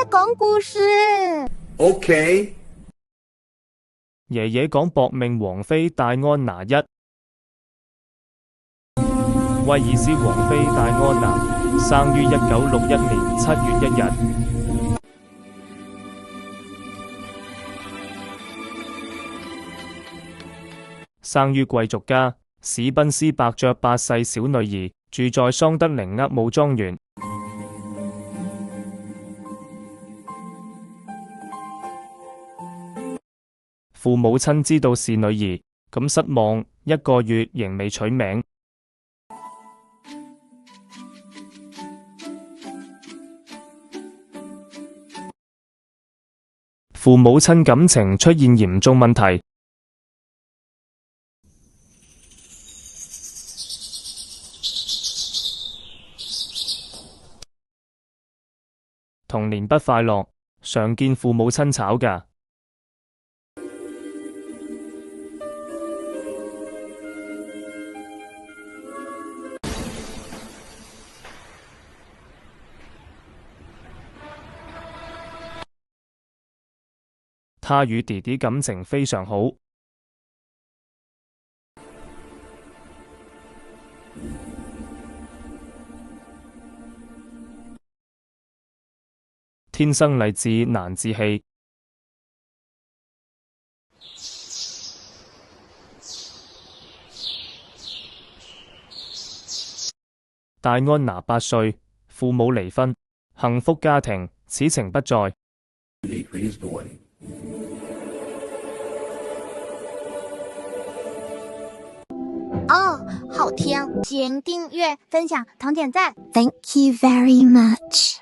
講故事。OK。爺爺講搏命王妃戴安娜一。威爾斯王妃戴安娜生於1961年7月1日。生於貴族家，史賓斯伯爵8世小女兒，住在桑德靈厄姆莊園。父母親知道是女兒，咁失望，1個月仍未取名。父母親感情出現嚴重問題。童年不快樂，常見父母親吵架。他與弟弟感情非常好。天生麗質難自棄。戴安娜8歲，父母離婚，幸福家庭，此情不再。哦，好聽，請訂閱、分享、同點讚。Thank you very much.